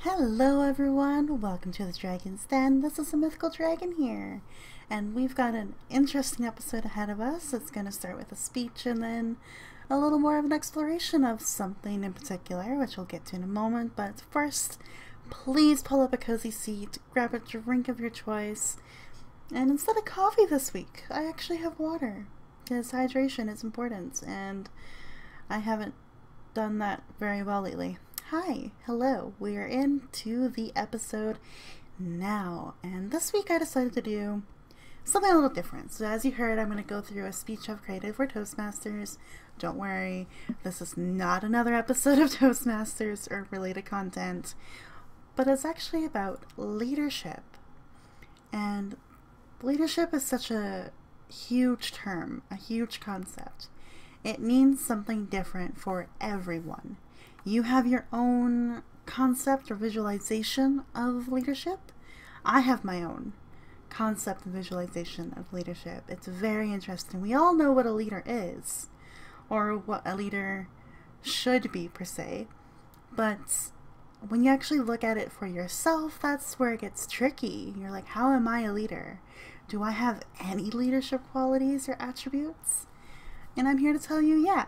Hello everyone, welcome to the Dragyn's Den. This is a mythical dragon here, and we've got an interesting episode ahead of us. It's going to start with a speech and then a little more of an exploration of something in particular, which we'll get to in a moment. But first, please pull up a cozy seat, grab a drink of your choice, and instead of coffee this week, I actually have water, because hydration is important, and I haven't done that very well lately. Hi, hello, we are into the episode now, and this week I decided to do something a little different. So as you heard, I'm going to go through a speech I've created for Toastmasters. Don't worry, this is not another episode of Toastmasters or related content, but it's actually about leadership. And leadership is such a huge term, a huge concept. It means something different for everyone. You have your own concept or visualization of leadership. I have my own concept and visualization of leadership. It's very interesting. We all know what a leader is, or what a leader should be per se, but when you actually look at it for yourself, that's where it gets tricky. You're like, how am I a leader? Do I have any leadership qualities or attributes? And I'm here to tell you, yeah.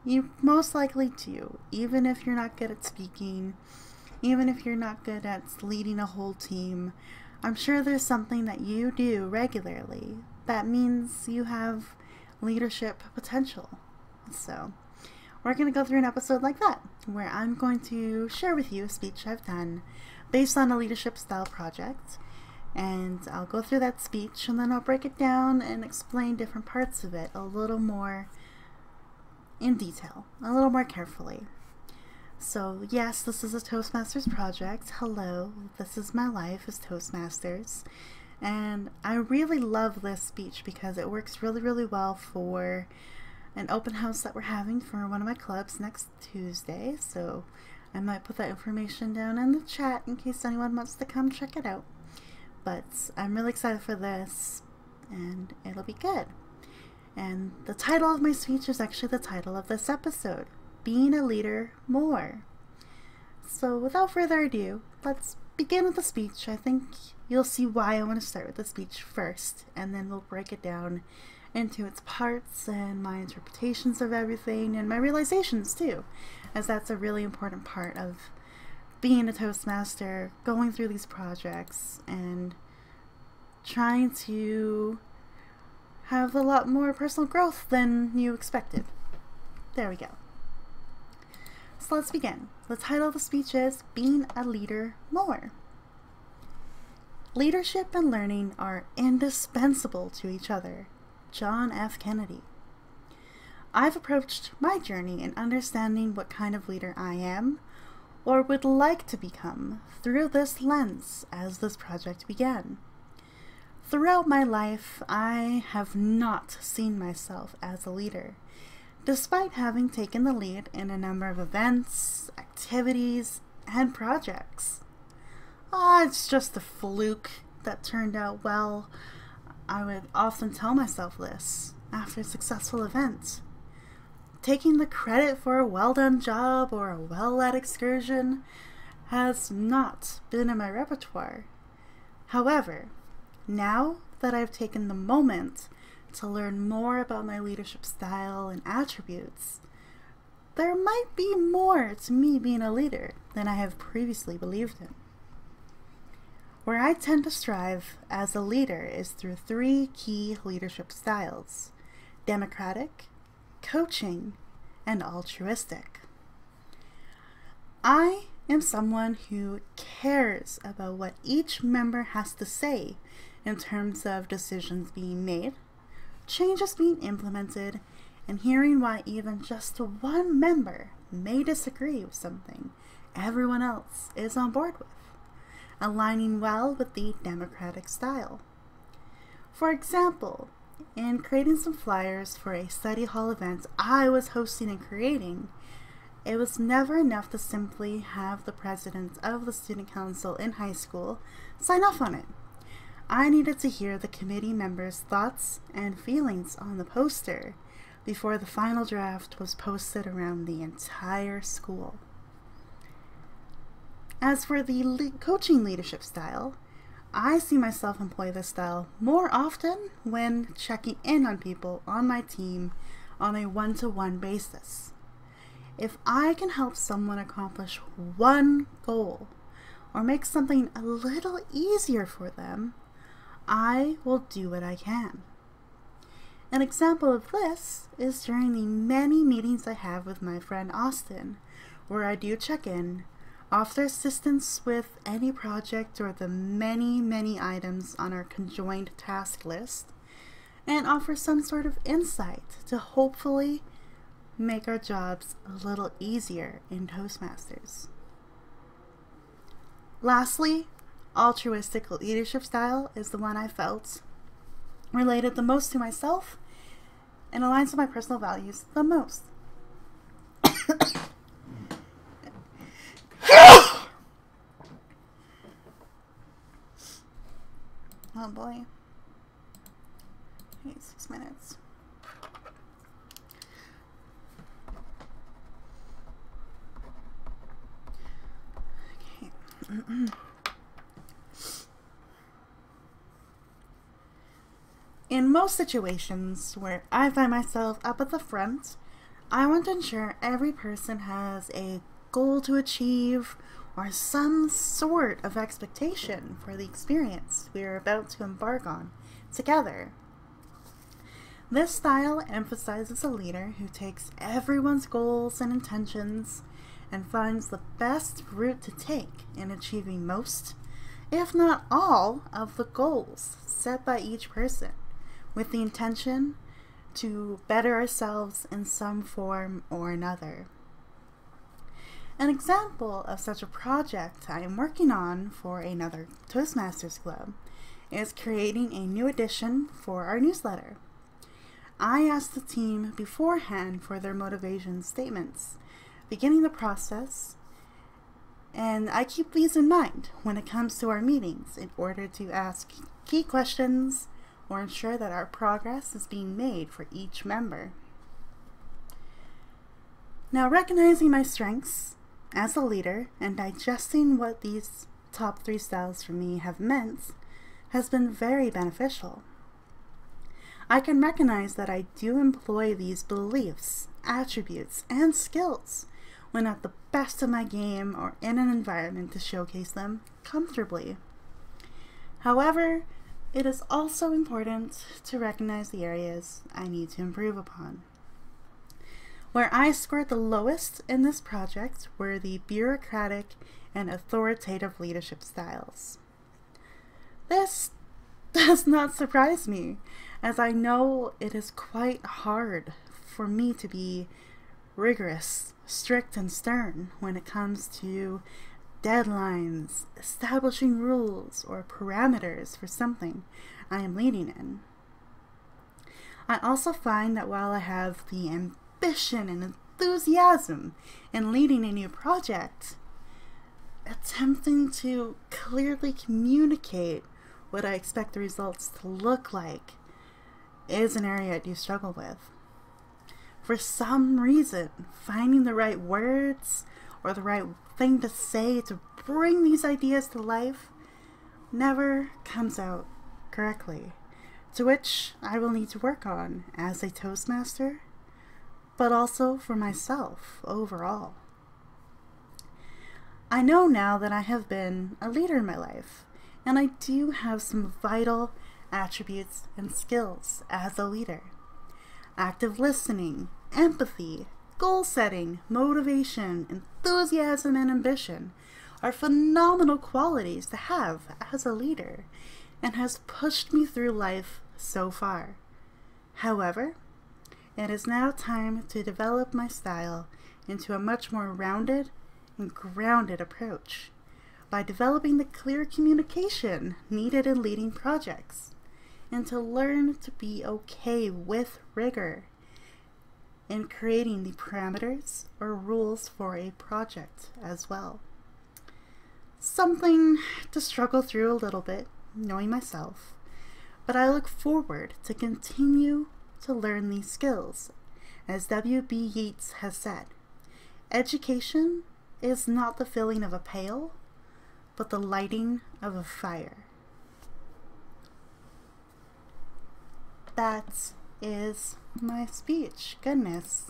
You most likely do, even if you're not good at speaking, even if you're not good at leading a whole team. I'm sure there's something that you do regularly that means you have leadership potential. So we're going to go through an episode like that, where I'm going to share with you a speech I've done based on a leadership style project. And I'll go through that speech and then I'll break it down and explain different parts of it a little more in detail, a little more carefully. So yes, this is a Toastmasters project. Hello, this is my life as Toastmasters. And I really love this speech because it works really well for an open house that we're having for one of my clubs next Tuesday. So I might put that information down in the chat in case anyone wants to come check it out. But I'm really excited for this and it'll be good. And the title of my speech is actually the title of this episode, Being a Leader More. So without further ado, let's begin with the speech. I think you'll see why I want to start with the speech first, and then we'll break it down into its parts and my interpretations of everything and my realizations too, as that's a really important part of being a Toastmaster, going through these projects and trying to have a lot more personal growth than you expected. There we go. So let's begin. The title of the speech is Being a Leader More. Leadership and learning are indispensable to each other. John F. Kennedy. I've approached my journey in understanding what kind of leader I am or would like to become through this lens as this project began. Throughout my life, I have not seen myself as a leader, despite having taken the lead in a number of events, activities, and projects. It's just a fluke that turned out well. I would often tell myself this after a successful event. Taking the credit for a well-done job or a well-led excursion has not been in my repertoire. However, now that I've taken the moment to learn more about my leadership style and attributes, there might be more to me being a leader than I have previously believed in. Where I tend to strive as a leader is through three key leadership styles: democratic, coaching, and altruistic. I am someone who cares about what each member has to say in terms of decisions being made, changes being implemented, and hearing why even just one member may disagree with something everyone else is on board with, aligning well with the democratic style. For example, in creating some flyers for a study hall event I was hosting and creating, it was never enough to simply have the president of the student council in high school sign off on it. I needed to hear the committee members' thoughts and feelings on the poster before the final draft was posted around the entire school. As for the coaching leadership style, I see myself employ this style more often when checking in on people on my team on a one-to-one basis. If I can help someone accomplish one goal or make something a little easier for them, I will do what I can. An example of this is during the many meetings I have with my friend Austin, where I do check in, offer assistance with any project or the many items on our conjoined task list, and offer some sort of insight to hopefully make our jobs a little easier in Toastmasters. Lastly, altruistic leadership style is the one I felt related the most to myself and aligns with my personal values the most. Oh boy. Okay, 6 minutes. Okay. In most situations where I find myself up at the front, I want to ensure every person has a goal to achieve or some sort of expectation for the experience we are about to embark on together. This style emphasizes a leader who takes everyone's goals and intentions and finds the best route to take in achieving most, if not all, of the goals set by each person, with the intention to better ourselves in some form or another. An example of such a project I am working on for another Toastmasters club is creating a new edition for our newsletter. I asked the team beforehand for their motivation statements, beginning the process, and I keep these in mind when it comes to our meetings in order to ask key questions or ensure that our progress is being made for each member. Now, recognizing my strengths as a leader and digesting what these top 3 styles for me have meant has been very beneficial. I can recognize that I do employ these beliefs, attributes, and skills when at the best of my game or in an environment to showcase them comfortably. However, it is also important to recognize the areas I need to improve upon. Where I scored the lowest in this project were the bureaucratic and authoritative leadership styles. This does not surprise me, as I know it is quite hard for me to be rigorous, strict, and stern when it comes to deadlines, establishing rules, or parameters for something I am leading in. I also find that while I have the ambition and enthusiasm in leading a new project, attempting to clearly communicate what I expect the results to look like is an area I do struggle with. For some reason, finding the right words or the right thing to say to bring these ideas to life never comes out correctly, to which I will need to work on as a Toastmaster, but also for myself overall. I know now that I have been a leader in my life, and I do have some vital attributes and skills as a leader. Active listening, empathy, goal setting, motivation, enthusiasm, and ambition are phenomenal qualities to have as a leader and has pushed me through life so far. However, it is now time to develop my style into a much more rounded and grounded approach by developing the clear communication needed in leading projects, and to learn to be okay with rigor in creating the parameters or rules for a project as well. Something to struggle through a little bit, knowing myself, but I look forward to continue to learn these skills. As W.B. Yeats has said, education is not the filling of a pail, but the lighting of a fire. That is my speech. Goodness.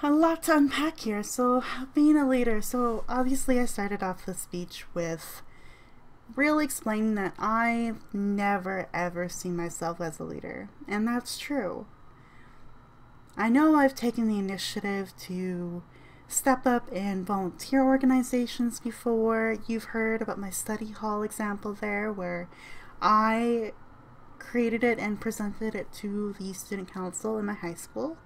A lot to unpack here. So, being a leader. So, obviously I started off the speech with really explaining that I never ever see myself as a leader. And that's true. I know I've taken the initiative to step up in volunteer organizations before. You've heard about my study hall example there, where I created it and presented it to the student council in my high school,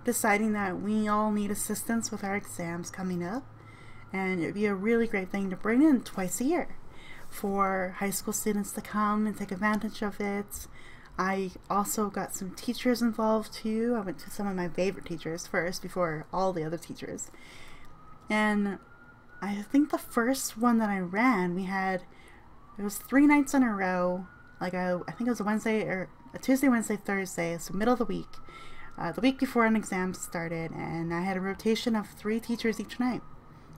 deciding that we all need assistance with our exams coming up, and it would be a really great thing to bring in twice a year for high school students to come and take advantage of it. I also got some teachers involved too. I went to some of my favorite teachers first before all the other teachers. And I think the first one that I ran, it was 3 nights in a row. Like I think it was a Tuesday, Wednesday, Thursday, so middle of the week before an exam started, and I had a rotation of 3 teachers each night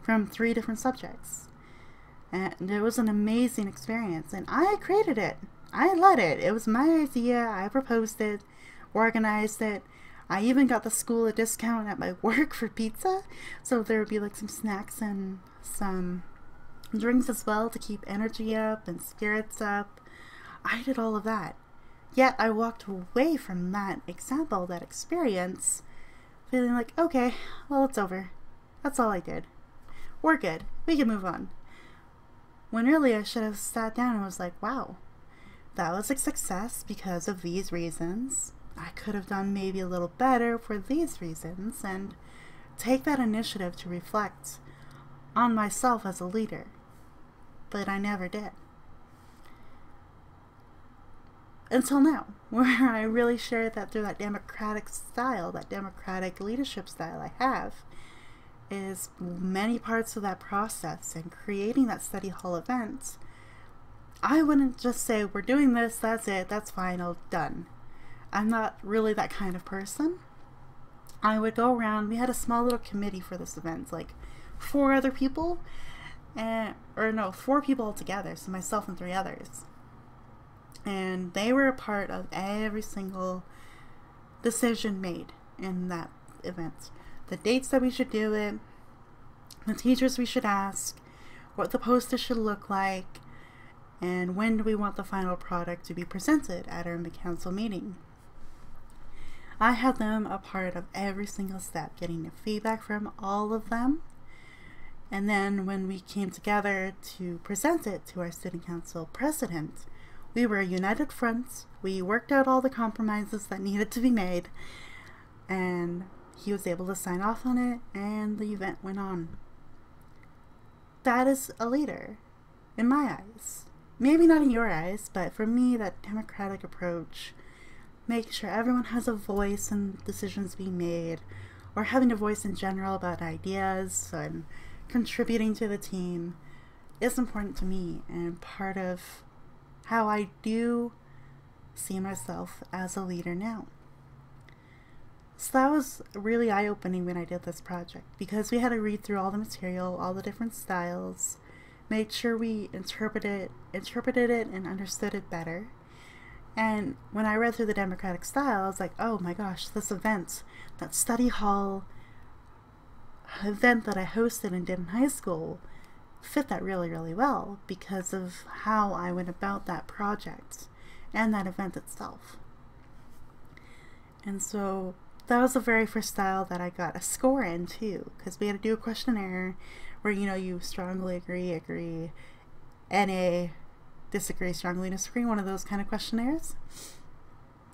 from 3 different subjects. And it was an amazing experience, and I created it. I led it. It was my idea. I proposed it, organized it. I even got the school a discount at my work for pizza, so there would be like some snacks and some drinks as well to keep energy up and spirits up. I did all of that. Yet I walked away from that example, that experience, feeling like, okay, well, it's over. That's all I did. We're good. We can move on. When really I should have sat down and was like, wow, that was a success because of these reasons. I could have done maybe a little better for these reasons, and take that initiative to reflect on myself as a leader. But I never did. Until now, where I really shared that through that democratic style, that democratic leadership style I have, is many parts of that process and creating that study hall event. I wouldn't just say, we're doing this, that's it, that's final, done. I'm not really that kind of person. I would go around, we had a small little committee for this event, like 4 other people, 4 people altogether, so myself and 3 others. And they were a part of every single decision made in that event. The dates that we should do it, the teachers we should ask, what the poster should look like, and when do we want the final product to be presented at our council meeting. I had them a part of every single step, getting the feedback from all of them. And then when we came together to present it to our student council president, we were a united front. We worked out all the compromises that needed to be made, and he was able to sign off on it, and the event went on. That is a leader, in my eyes. Maybe not in your eyes, but for me, that democratic approach, make sure everyone has a voice in decisions being made, or having a voice in general about ideas and contributing to the team, is important to me, and part of how I do see myself as a leader now. So that was really eye-opening when I did this project, because we had to read through all the material, all the different styles, make sure we interpreted it and understood it better. And when I read through the democratic style, I was like, oh my gosh, this event, that study hall event that I hosted and did in high school, fit that really, really well because of how I went about that project and that event itself. And so that was the very first style that I got a score in too, because we had to do a questionnaire where, you know, you strongly agree, NA, disagree, strongly disagree, one of those kind of questionnaires.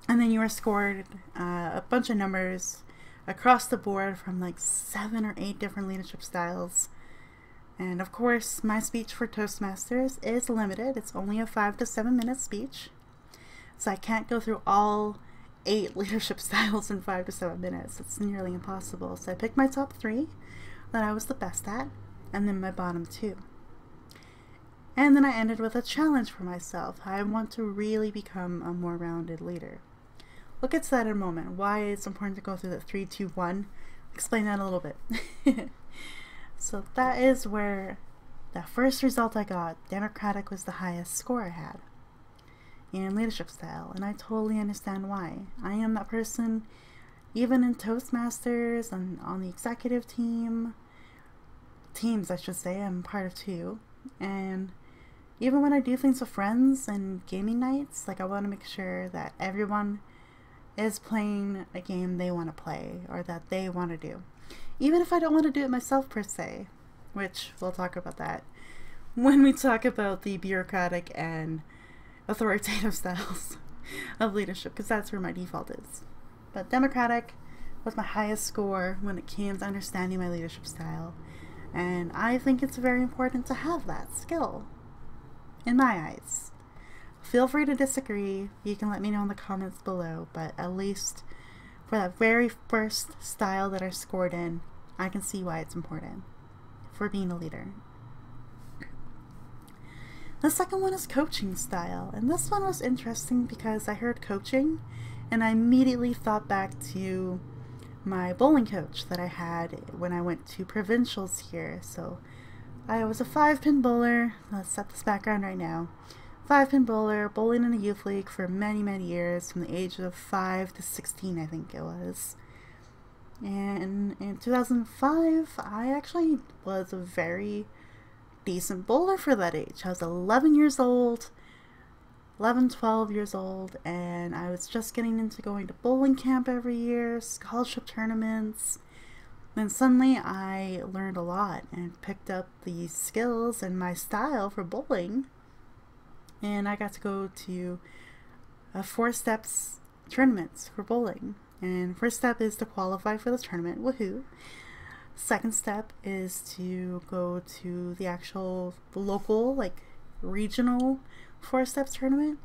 And then you were scored a bunch of numbers across the board from like 7 or 8 different leadership styles. And of course, my speech for Toastmasters is limited. It's only a 5 to 7 minute speech. So I can't go through all 8 leadership styles in 5 to 7 minutes. It's nearly impossible. So I picked my top 3 that I was the best at, and then my bottom 2. And then I ended with a challenge for myself. I want to really become a more rounded leader. We'll get to that in a moment. Why it's important to go through the 3, 2, 1. Explain that a little bit. So that is where that first result I got, Democratic was the highest score I had in leadership style, and I totally understand why. I am that person, even in Toastmasters and on the executive teams I should say, I'm part of two, and even when I do things with friends and gaming nights, like I want to make sure that everyone is playing a game they want to play or that they want to do. Even if I don't want to do it myself per se, which we'll talk about that when we talk about the bureaucratic and authoritative styles of leadership, because that's where my default is. But Democratic was my highest score when it came to understanding my leadership style, and I think it's very important to have that skill, in my eyes. Feel free to disagree, you can let me know in the comments below, but at least for that very first style that I scored in, I can see why it's important for being a leader. The second one is coaching style, and this one was interesting because I heard coaching and I immediately thought back to my bowling coach that I had when I went to provincials here. So I was a 5-pin bowler. Let's set this background right now. 5-pin bowler, bowling in a youth league for many, many years, from the age of 5 to 16, I think it was. And in 2005, I actually was a very decent bowler for that age. I was 11 years old, 12 years old, and I was just getting into going to bowling camp every year, scholarship tournaments, and suddenly I learned a lot and picked up the skills and my style for bowling, and I got to go to 4 steps tournaments for bowling. And first step is to qualify for the tournament, woohoo. Second step is to go to the actual local, like regional 4 steps tournament.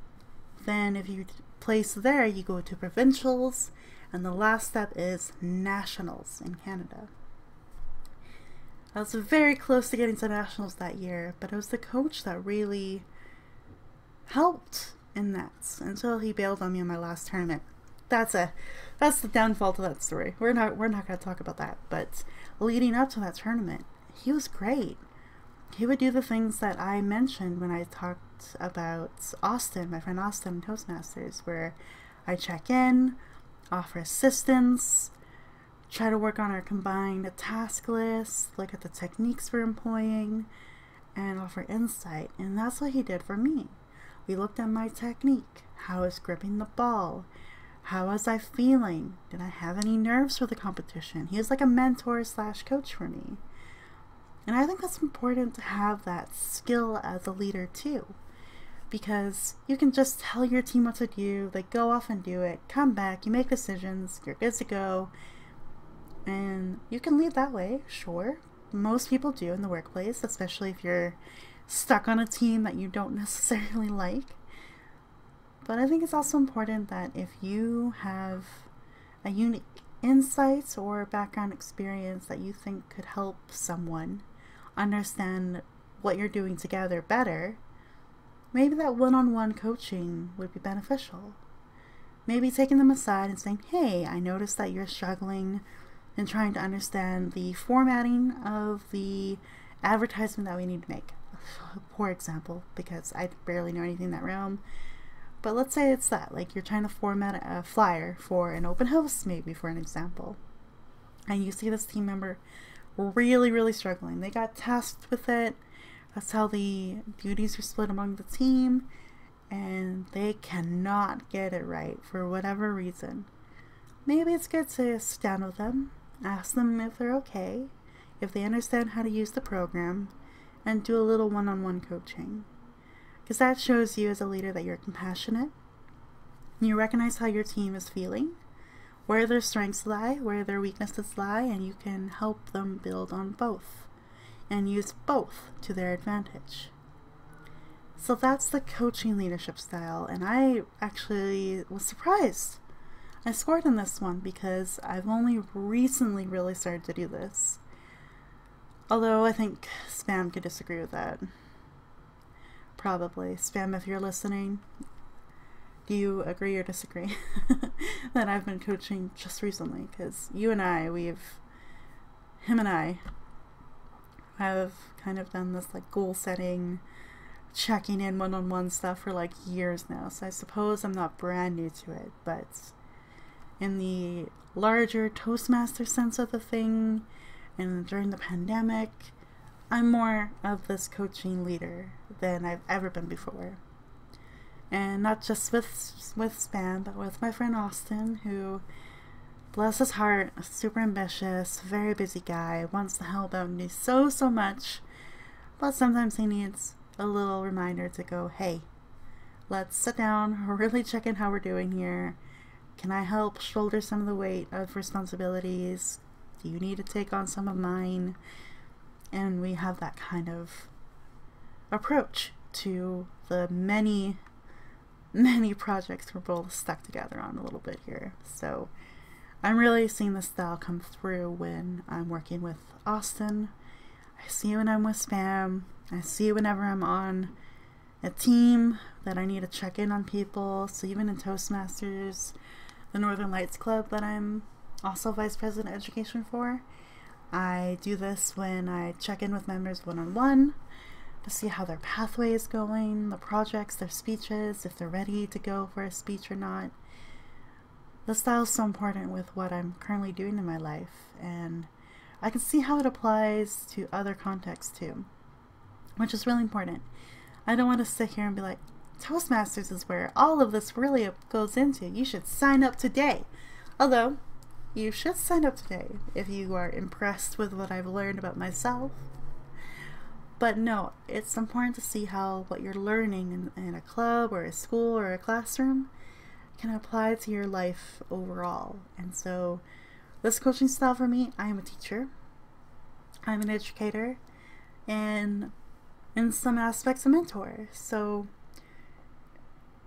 Then if you place there, you go to provincials, and the last step is nationals in Canada. I was very close to getting to nationals that year, but it was the coach that really helped in that until he bailed on me in my last tournament. That's the downfall to that story. We're not going to talk about that. But leading up to that tournament, he was great. He would do the things that I mentioned when I talked about Austin, my friend Austin, Toastmasters, where I check in, offer assistance, try to work on our combined task list, look at the techniques we're employing, and offer insight. And that's what he did for me. We looked at my technique, how I was gripping the ball, how was I feeling? Did I have any nerves for the competition? He was like a mentor / coach for me. And I think that's important to have that skill as a leader too. Because you can just tell your team what to do, they go off and do it, come back, you make decisions, you're good to go. And you can lead that way, sure. Most people do in the workplace, especially if you're stuck on a team that you don't necessarily like. But I think it's also important that if you have a unique insight or background experience that you think could help someone understand what you're doing together better, maybe that one-on-one coaching would be beneficial. Maybe taking them aside and saying, hey, I noticed that you're struggling in trying to understand the formatting of the advertisement that we need to make. A poor example, because I barely know anything in that realm. But let's say it's that, like you're trying to format a flyer for an open house, maybe, for an example. And you see this team member really, really struggling. They got tasked with it. That's how the duties are split among the team. And they cannot get it right for whatever reason. Maybe it's good to sit down with them, ask them if they're okay, if they understand how to use the program, and do a little one-on-one coaching. Because that shows you as a leader that you're compassionate. You recognize how your team is feeling, where their strengths lie, where their weaknesses lie, and you can help them build on both and use both to their advantage. So that's the coaching leadership style, and I actually was surprised. I scored in this one because I've only recently really started to do this. Although I think Spam could disagree with that. Probably. Spam, if you're listening, do you agree or disagree that I've been coaching just recently? Because him and I, I've kind of done this like goal setting, checking in one-on-one stuff for like years now, so I suppose I'm not brand new to it, but in the larger Toastmaster sense of the thing, and during the pandemic, I'm more of this coaching leader than I've ever been before. And not just with Spam, but with my friend Austin, who, bless his heart, super ambitious, very busy guy, wants to help out and do so much, but sometimes he needs a little reminder to go, hey, let's sit down, really check in how we're doing here. Can I help shoulder some of the weight of responsibilities? Do you need to take on some of mine? And we have that kind of approach to the many projects we're both stuck together on a little bit here. So I'm really seeing this style come through when I'm working with Austin. I see it when I'm with Spam. I see it whenever I'm on a team that I need to check in on people. So even in Toastmasters, the Northern Lights Club that I'm also Vice President of Education for, I do this when I check in with members one-on-one to see how their pathway is going, the projects, their speeches, if they're ready to go for a speech or not. The style is so important with what I'm currently doing in my life, and I can see how it applies to other contexts too, which is really important. I don't want to sit here and be like, Toastmasters is where all of this really goes into. You should sign up today. Although, you should sign up today if you are impressed with what I've learned about myself. But no, it's important to see how what you're learning in a club or a school or a classroom can apply to your life overall. And so this coaching style for me, I am a teacher, I'm an educator, and in some aspects a mentor. So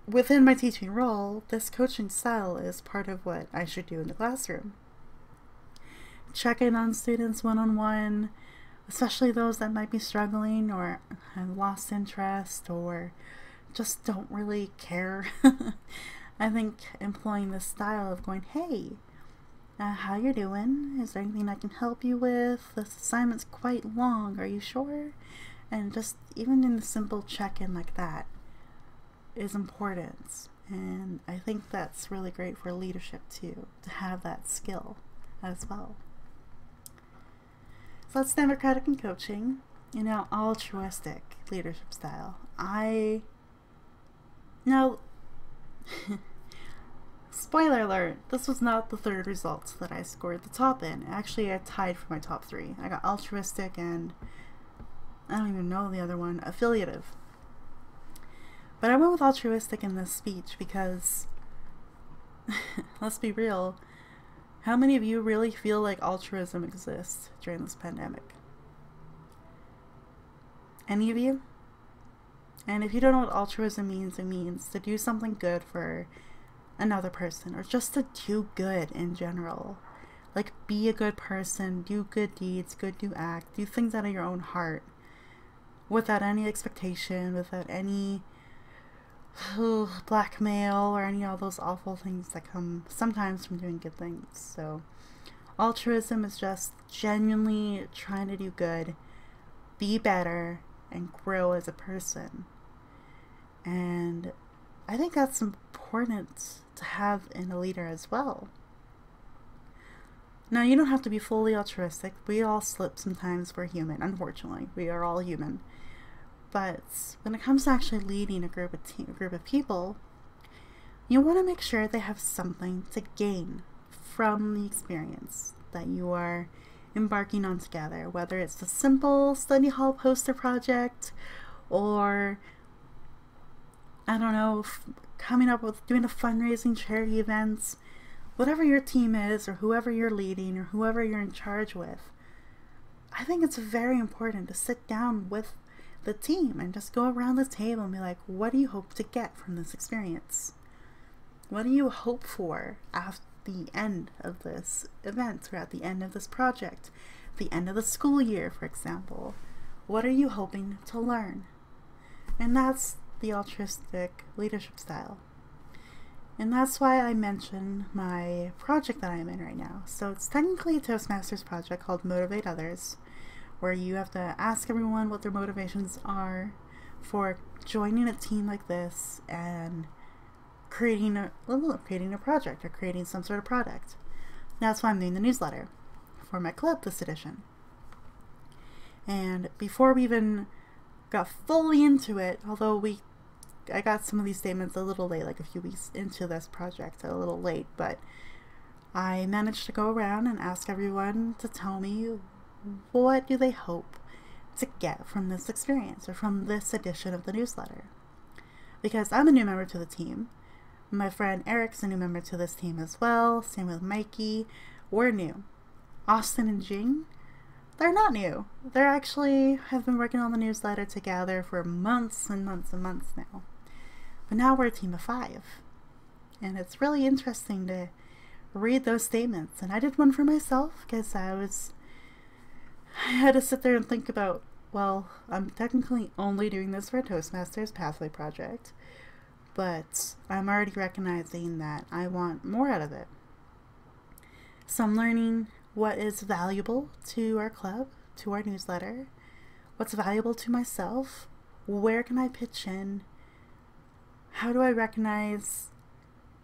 within my teaching role, this coaching style is part of what I should do in the classroom. Check in on students one-on-one, especially those that might be struggling or have lost interest or just don't really care. I think employing this style of going, hey, how you doing? Is there anything I can help you with? This assignment's quite long, are you sure? And just even in the simple check-in like that is important. And I think that's really great for leadership too, to have that skill as well. So that's democratic in coaching, altruistic leadership style. Spoiler alert, this was not the third result that I scored the top in. Actually, I tied for my top 3. I got altruistic and I don't even know the other one, affiliative. But I went with altruistic in this speech because, let's be real, how many of you really feel like altruism exists during this pandemic? Any of you? And if you don't know what altruism means, it means to do something good for another person, or just to do good in general. Like, be a good person, do good deeds, do act, do things out of your own heart, without any expectation, without any blackmail or any of those awful things that come sometimes from doing good things. So altruism is just genuinely trying to do good, be better, and grow as a person. And I think that's important to have in a leader as well. Now, you don't have to be fully altruistic. We all slip sometimes. We're human, unfortunately. We are all human. But when it comes to actually leading a group of people, you want to make sure they have something to gain from the experience that you are embarking on together, whether it's a simple study hall poster project or, I don't know, coming up with doing a fundraising charity events, whatever your team is or whoever you're leading or whoever you're in charge with. I think it's very important to sit down with the team and just go around the table and be like, what do you hope to get from this experience? What do you hope for at the end of this event or at the end of this project, the end of the school year, for example? What are you hoping to learn? And that's the altruistic leadership style. And that's why I mention my project that I'm in right now. So it's technically a Toastmasters project called Motivate Others, where you have to ask everyone what their motivations are for joining a team like this and creating a project or creating some sort of product. That's why I'm doing the newsletter for my club this edition. And before we even got fully into it, although I got some of these statements a little late, like a few weeks into this project, a little late, but I managed to go around and ask everyone to tell me what do they hope to get from this experience or from this edition of the newsletter. Because I'm a new member to the team. My friend Eric's a new member to this team as well. Same with Mikey. We're new. Austin and Jing, they're not new. They actually have been working on the newsletter together for months and months and months now. But now we're a team of 5. And it's really interesting to read those statements. And I did one for myself because I had to sit there and think about, well, I'm technically only doing this for a Toastmasters Pathway project, but I'm already recognizing that I want more out of it. So I'm learning what is valuable to our club, to our newsletter, what's valuable to myself, where can I pitch in, how do I recognize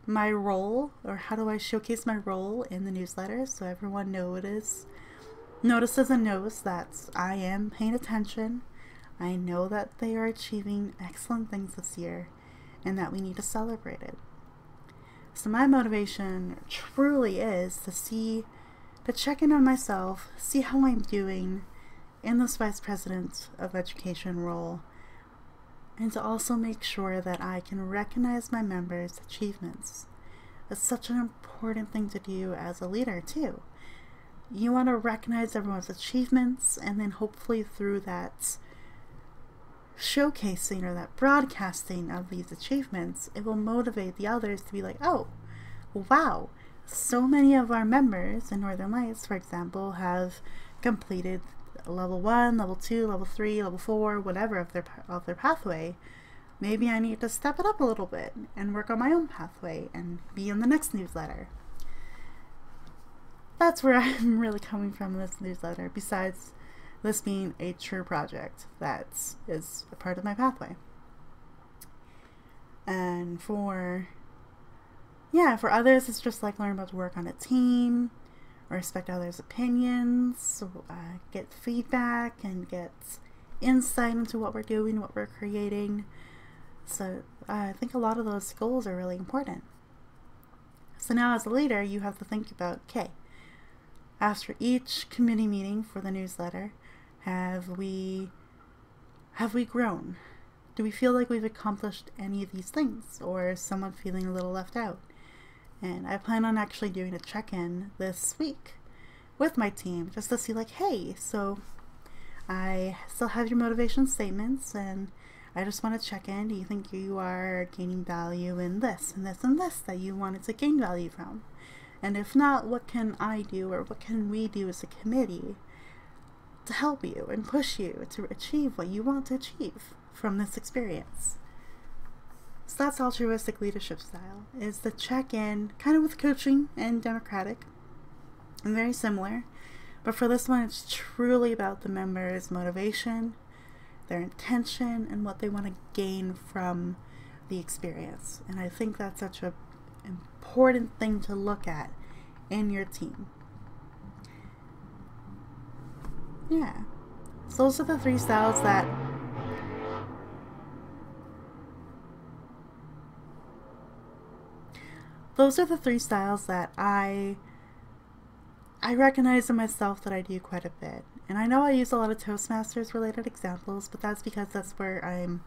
my role, or how do I showcase my role in the newsletter so everyone notices and knows that I am paying attention. I know that they are achieving excellent things this year and that we need to celebrate it. So my motivation truly is to check in on myself, see how I'm doing in this Vice President of Education role, and to also make sure that I can recognize my members' achievements. It's such an important thing to do as a leader too. You want to recognize everyone's achievements, and then hopefully through that showcasing or that broadcasting of these achievements, it will motivate the others to be like, oh, wow, so many of our members in Northern Lights, for example, have completed level 1, level 2, level 3, level 4, whatever of their pathway. Maybe I need to step it up a little bit and work on my own pathway and be in the next newsletter. That's where I'm really coming from in this newsletter, besides this being a true project that is a part of my pathway. And for others, it's just like learn about to work on a team, respect others' opinions, get feedback and get insight into what we're doing, what we're creating. So I think a lot of those goals are really important. So now as a leader, you have to think about, okay, after each committee meeting for the newsletter, have we grown? Do we feel like we've accomplished any of these things, or is someone feeling a little left out? And I plan on actually doing a check-in this week with my team just to see like, hey, so I still have your motivation statements and I just want to check in. Do you think you are gaining value in this and this and this that you wanted to gain value from? And if not, what can I do or what can we do as a committee to help you and push you to achieve what you want to achieve from this experience? So that's altruistic leadership style, is the check-in, kind of with coaching and democratic, and very similar. But for this one, it's truly about the members' motivation, their intention, and what they want to gain from the experience. And I think that's such an important thing to look at in your team. Yeah. So those are the 3 styles that I recognize in myself that I do quite a bit. And I know I use a lot of Toastmasters related examples, but that's because that's where I'm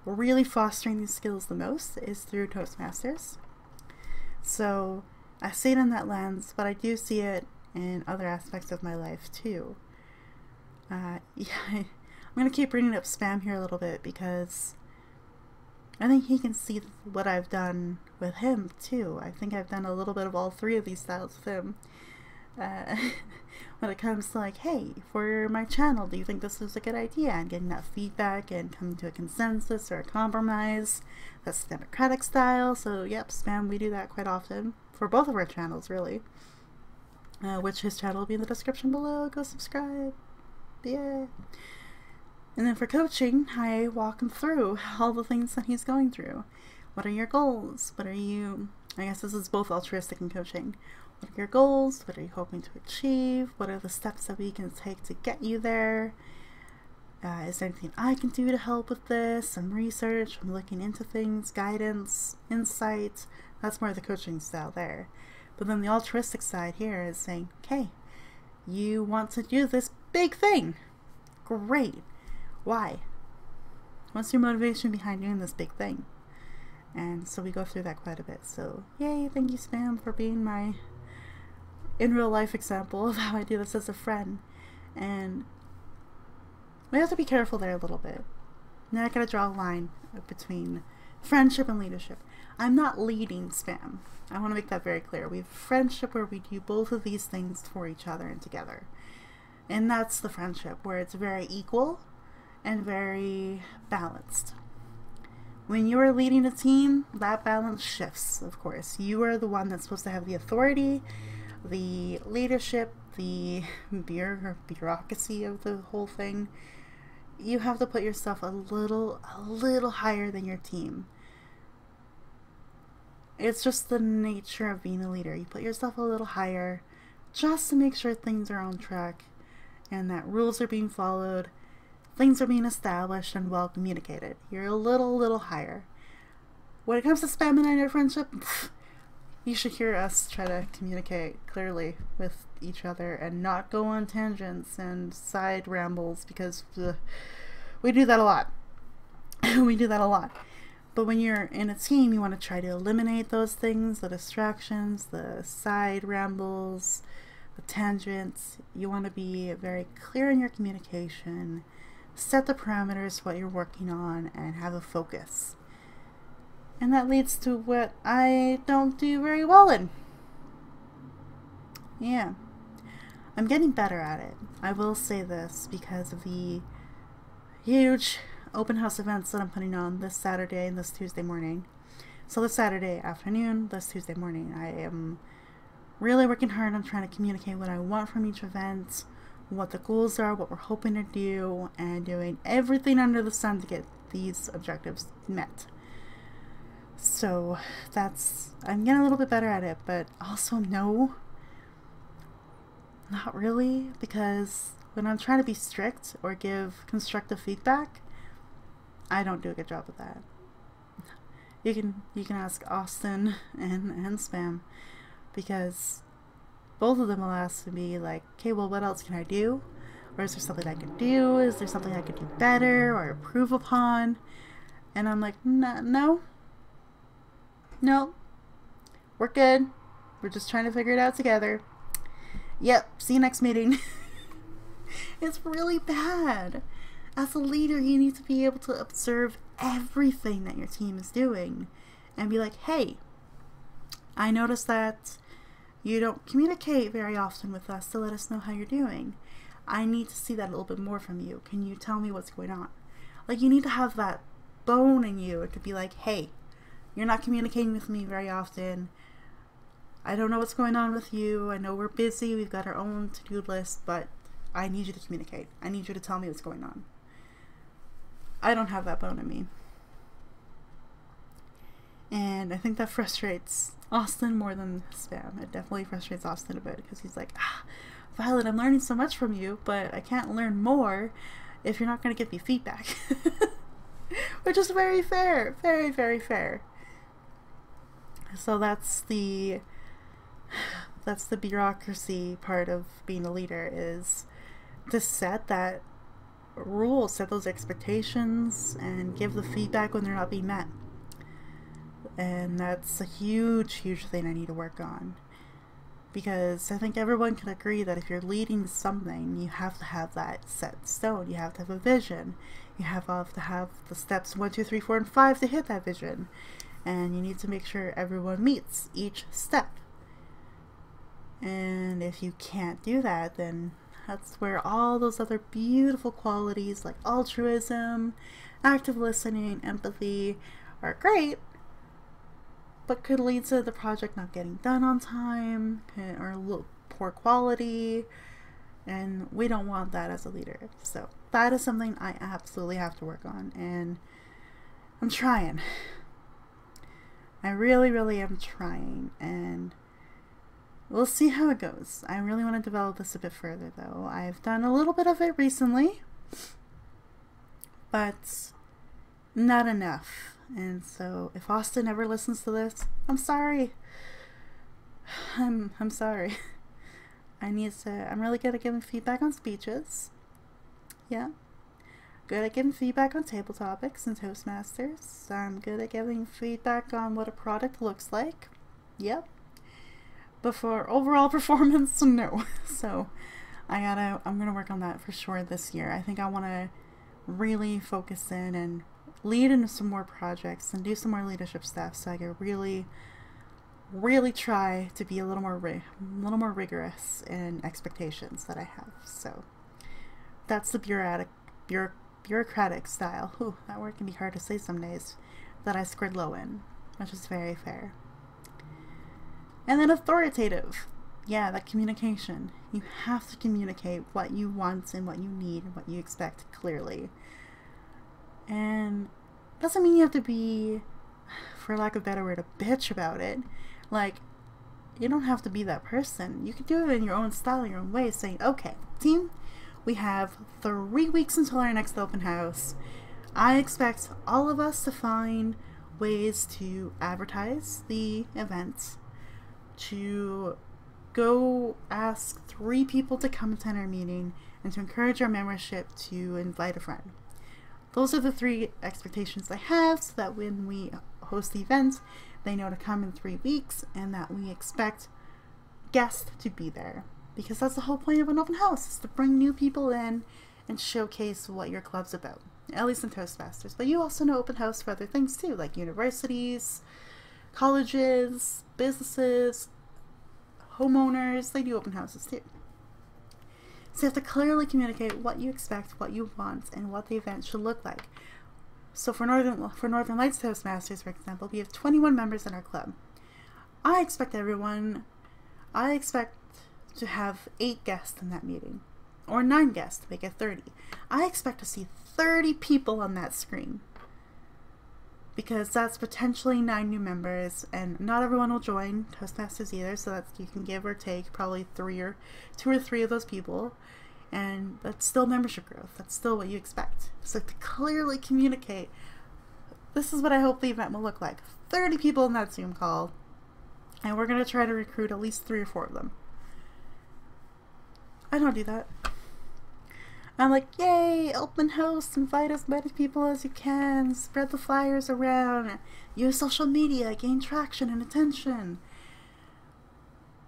really fostering these skills the most, is through Toastmasters. So I see it in that lens, but I do see it in other aspects of my life too. Yeah, I'm going to keep bringing up Spam here a little bit because I think he can see what I've done with him too. I think I've done a little bit of all 3 of these styles with him. When it comes to like, hey, for my channel, do you think this is a good idea? And getting that feedback and coming to a consensus or a compromise. That's the democratic style. So yep, Spam, we do that quite often for both of our channels really. Which his channel will be in the description below. Go subscribe. Yeah. And then for coaching, I walk him through all the things that he's going through. What are your goals? What are you, I guess this is both altruistic and coaching. What are your goals? What are you hoping to achieve? What are the steps that we can take to get you there? Is there anything I can do to help with this? Some research, I'm looking into things, guidance, insight. That's more the coaching style there. But then the altruistic side here is saying, okay, you want to do this big thing. Great. Why? What's your motivation behind doing this big thing? And so we go through that quite a bit. So yay, thank you Spam for being my in real life example of how I do this as a friend. And we have to be careful there a little bit. Now I gotta draw a line between friendship and leadership. I'm not leading Spam. I want to make that very clear. We have friendship where we do both of these things for each other and together. And that's the friendship where it's very equal and very balanced. When you are leading a team, that balance shifts, of course. You are the one that's supposed to have the authority, the leadership, the bureaucracy of the whole thing. You have to put yourself a little higher than your team. It's just the nature of being a leader. You put yourself a little higher just to make sure things are on track and that rules are being followed, things are being established and well communicated. You're a little higher. When it comes to Spam and I friendship, you should hear us try to communicate clearly with each other and not go on tangents and side rambles, because we do that a lot. We do that a lot. But when you're in a team, you want to try to eliminate those things, the distractions, the side rambles, the tangents. You want to be very clear in your communication, set the parameters, what you're working on, and have a focus. And that leads to what I don't do very well in. Yeah. I'm getting better at it. I will say this because of the huge open house events that I'm putting on this Saturday and this Tuesday morning. So this Saturday afternoon, this Tuesday morning, I am really working hard on trying to communicate what I want from each event, what the goals are, what we're hoping to do, and doing everything under the sun to get these objectives met. So I'm getting a little bit better at it, but also no, not really, because when I'm trying to be strict or give constructive feedback, I don't do a good job of that. You can ask Austin and Spam, because both of them will ask me like, okay, well, what else can I do? Or is there something I can do? Is there something I could do better or improve upon? And I'm like, no, we're good. We're just trying to figure it out together. Yep, see you next meeting. It's really bad. As a leader, you need to be able to observe everything that your team is doing and be like, hey, I noticed that you don't communicate very often with us to let us know how you're doing. I need to see that a little bit more from you. Can you tell me what's going on? Like, you need to have that bone in you to be like, hey, you're not communicating with me very often. I don't know what's going on with you. I know we're busy. We've got our own to-do list, but I need you to communicate. I need you to tell me what's going on. I don't have that bone in me. And I think that frustrates Austin more than Spam. It definitely frustrates Austin a bit because he's like, Violet, I'm learning so much from you, but I can't learn more if you're not going to give me feedback. Which is very fair. Very, very fair. So that's the bureaucracy part of being a leader, is to set that rule, set those expectations, and give the feedback when they're not being met. And that's a huge thing I need to work on, because I think everyone can agree that if you're leading something, you have to have that set in stone. You have to have a vision. You have to have the steps 1, 2, 3, 4, and 5 to hit that vision. And you need to make sure everyone meets each step. And if you can't do that, then that's where all those other beautiful qualities like altruism, active listening, empathy are great, but could lead to the project not getting done on time, or poor quality, And we don't want that as a leader. So that is something I absolutely have to work on. And I'm trying. I really, really am trying. And we'll see how it goes. I really want to develop this a bit further, though. I've done a little bit of it recently, but not enough. And so if Austin ever listens to this, I'm sorry. I'm sorry. I'm really good at giving feedback on speeches. Yeah. Good at giving feedback on table topics and Toastmasters. I'm good at giving feedback on what a product looks like. Yep. But for overall performance, no. So I'm gonna work on that for sure this year. I think I want to really focus in and lead into some more projects and do some more leadership stuff, so I can really try to be a little more rigorous in expectations that I have. So that's the bureaucratic style. Ooh, that word can be hard to say some days. That I scored low in, which is very fair. And then authoritative. Yeah, that communication. You have to communicate what you want and what you need and what you expect clearly. And doesn't mean you have to be, for lack of a better word, a bitch about it. Like, you don't have to be that person. You can do it in your own style, in your own way, saying, okay, team, we have 3 weeks until our next open house. I expect all of us to find ways to advertise the event, to go ask 3 people to come attend our meeting, and to encourage our membership to invite a friend. Those are the 3 expectations I have, so that when we host the event, they know to come in 3 weeks, and that we expect guests to be there. Because that's the whole point of an open house, is to bring new people in and showcase what your club's about. At least in Toastmasters. But you also know open house for other things too, like universities, colleges, businesses, homeowners. They do open houses too. So you have to clearly communicate what you expect, what you want, and what the event should look like. So for Northern Lights Toastmasters, for example, we have 21 members in our club. I expect to have 8 guests in that meeting, or 9 guests to make it 30. I expect to see 30 people on that screen, because that's potentially 9 new members, and not everyone will join Toastmasters either, so that's, you can give or take probably 2 or 3 of those people, and that's still membership growth. That's still what you expect. So to clearly communicate, this is what I hope the event will look like. 30 people in that Zoom call, and we're going to try to recruit at least 3 or 4 of them. I don't do that. I'm like, yay, open house, invite as many people as you can, spread the flyers around, use social media, gain traction and attention.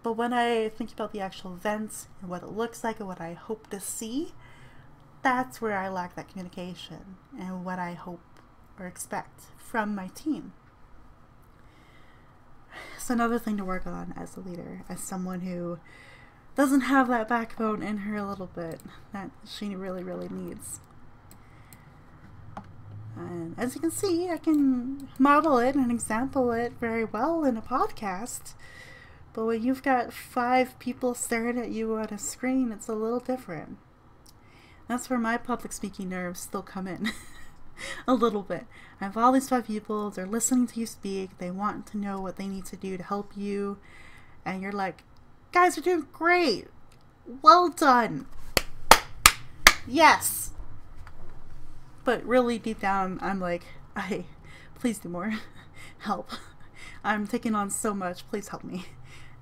But when I think about the actual event and what it looks like and what I hope to see, that's where I lack that communication and what I hope or expect from my team. It's another thing to work on as a leader, as someone who doesn't have that backbone in her a little bit that she really, really needs. And as you can see, I can model it and example it very well in a podcast. But when you've got 5 people staring at you on a screen, it's a little different. That's where my public speaking nerves still come in. A little bit. I have all these 5 people, they're listening to you speak, they want to know what they need to do to help you, and you're like, guys are doing great! Well done! Yes! But really deep down, I'm like, please do more. Help. I'm taking on so much, please help me.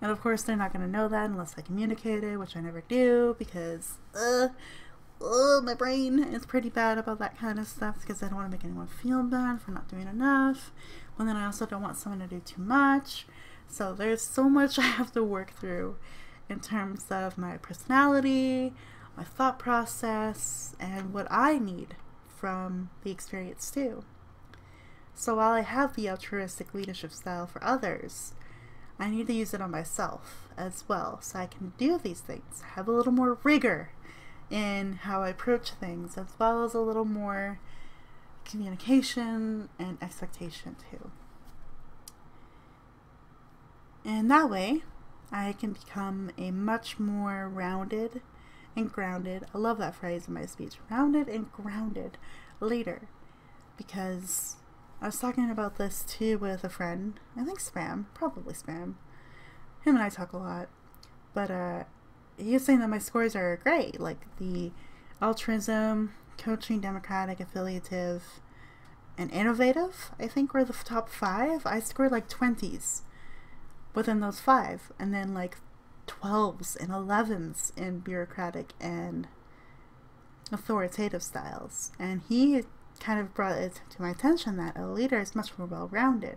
And of course they're not going to know that unless I communicate it, which I never do, because my brain is pretty bad about that kind of stuff, because I don't want to make anyone feel bad for not doing enough. But then I also don't want someone to do too much. So there's so much I have to work through in terms of my personality, my thought process, and what I need from the experience too. So while I have the altruistic leadership style for others, I need to use it on myself as well, so I can do these things, have a little more rigor in how I approach things, as well as a little more communication and expectation too. And that way, I can become a much more rounded and grounded. I love that phrase in my speech. Rounded and grounded later. Because I was talking about this too with a friend. I think Spam. Probably Spam. Him and I talk a lot. But he was saying that my scores are great. Like the Altruism, Coaching, Democratic, Affiliative, and Innovative, I think were the top 5. I scored like 20s within those 5. And then like 12s and 11s in bureaucratic and authoritative styles. And he kind of brought it to my attention that a leader is much more well-rounded,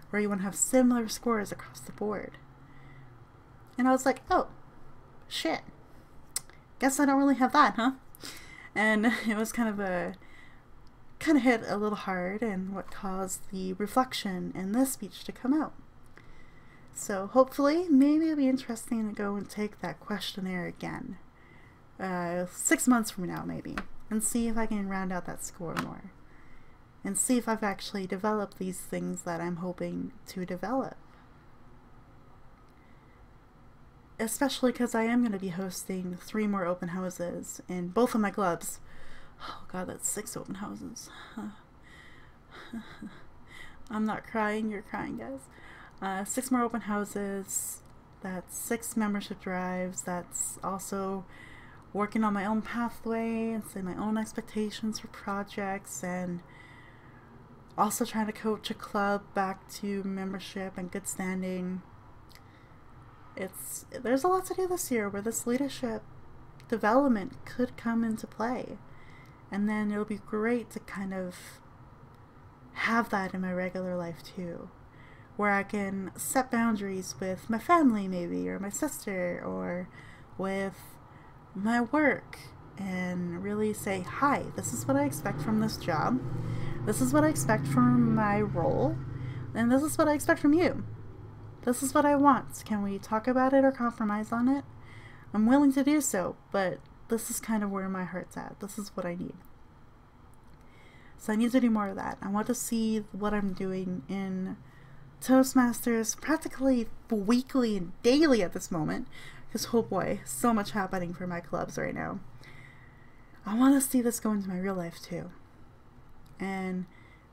where you want to have similar scores across the board. And I was like, oh, shit. Guess I don't really have that, huh? And it was kind of hit a little hard, and what caused the reflection in this speech to come out. So hopefully, maybe it'll be interesting to go and take that questionnaire again. 6 months from now, maybe. And see if I can round out that score more. And see if I've actually developed these things that I'm hoping to develop. Especially because I am going to be hosting 3 more open houses in both of my clubs. Oh god, that's 6 open houses. I'm not crying, you're crying, guys. 6 more open houses. That's 6 membership drives. That's also working on my own pathway and setting my own expectations for projects, and also trying to coach a club back to membership and good standing. There's a lot to do this year where this leadership development could come into play, and then it'll be great to kind of have that in my regular life too, where I can set boundaries with my family maybe, or my sister, or with my work, and really say, hi, this is what I expect from this job, this is what I expect from my role, and this is what I expect from you. This is what I want. Can we talk about it or compromise on it? I'm willing to do so, but this is kind of where my heart's at. This is what I need. So I need to do more of that. I want to see what I'm doing in Toastmasters practically weekly and daily at this moment. Because, oh boy, so much happening for my clubs right now. I want to see this go into my real life too. And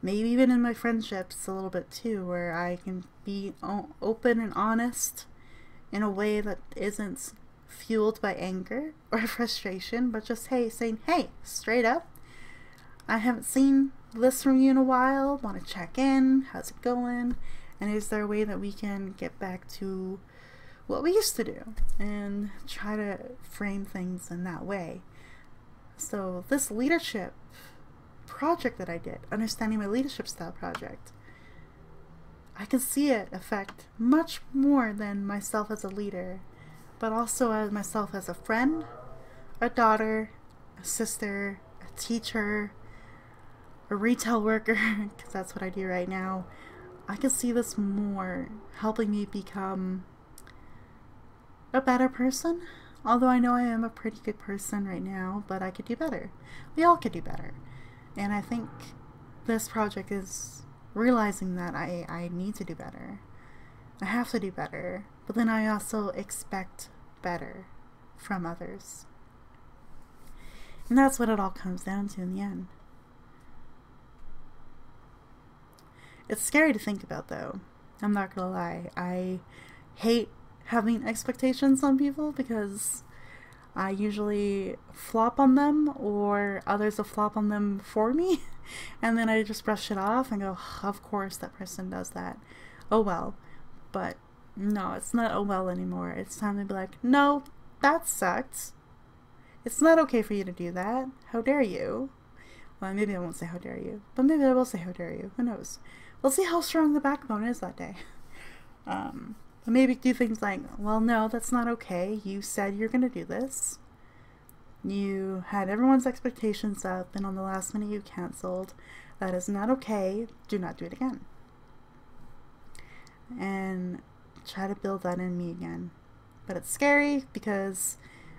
maybe even in my friendships a little bit too, where I can be open and honest in a way that isn't fueled by anger or frustration, but just saying, hey, straight up, I haven't seen this from you in a while, want to check in, how's it going, and is there a way that we can get back to what we used to do, and try to frame things in that way. So this leadership project that I did, Understanding My Leadership Style project, I can see it affect much more than myself as a leader, but also as myself as a friend, a daughter, a sister, a teacher, a retail worker, because that's what I do right now. I can see this more helping me become a better person, although I know I am a pretty good person right now, but I could do better. We all could do better. And I think this project is realizing that I need to do better. I have to do better, but then I also expect better from others. And that's what it all comes down to in the end. It's scary to think about though. I'm not gonna lie. I hate having expectations on people because I usually flop on them, or others will flop on them for me, and then I just brush it off and go, of course that person does that. Oh well. But no, it's not oh well anymore. It's time to be like, no, that sucked. It's not okay for you to do that. How dare you? Well, maybe I won't say how dare you, but maybe I will say how dare you. Who knows? We'll see how strong the backbone is that day. Maybe do things like, well, no, that's not okay. You said you're going to do this. You had everyone's expectations up, and on the last minute you canceled. That is not okay. Do not do it again. And try to build that in me again. But it's scary because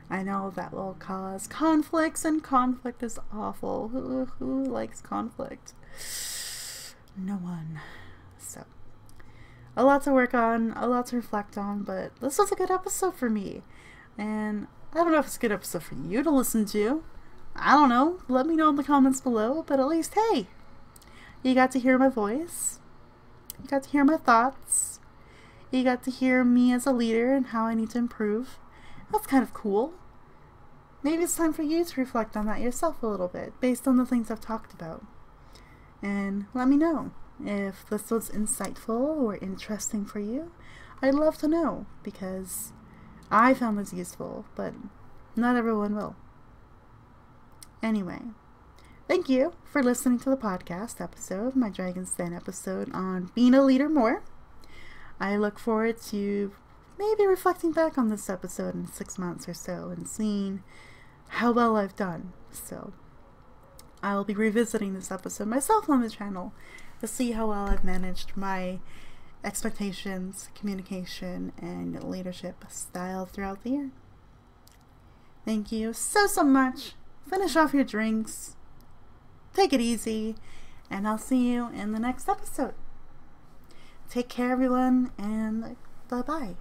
I know that will cause conflicts, and conflict is awful. Who likes conflict? No one. So, a lot to work on, a lot to reflect on, but this was a good episode for me. And I don't know if it's a good episode for you to listen to. I don't know. Let me know in the comments below. But at least, hey, you got to hear my voice. You got to hear my thoughts. You got to hear me as a leader and how I need to improve. That's kind of cool. Maybe it's time for you to reflect on that yourself a little bit, based on the things I've talked about. And let me know if this was insightful or interesting for you. I'd love to know, because I found this useful, but not everyone will. Anyway, thank you for listening to the podcast episode, my Dragon's Den episode on being a leader more. I look forward to maybe reflecting back on this episode in 6 months or so and seeing how well I've done. So I'll be revisiting this episode myself on the channel to see how well I've managed my expectations, communication, and leadership style throughout the year. Thank you so much. Finish off your drinks. Take it easy. And I'll see you in the next episode. Take care, everyone, and bye-bye.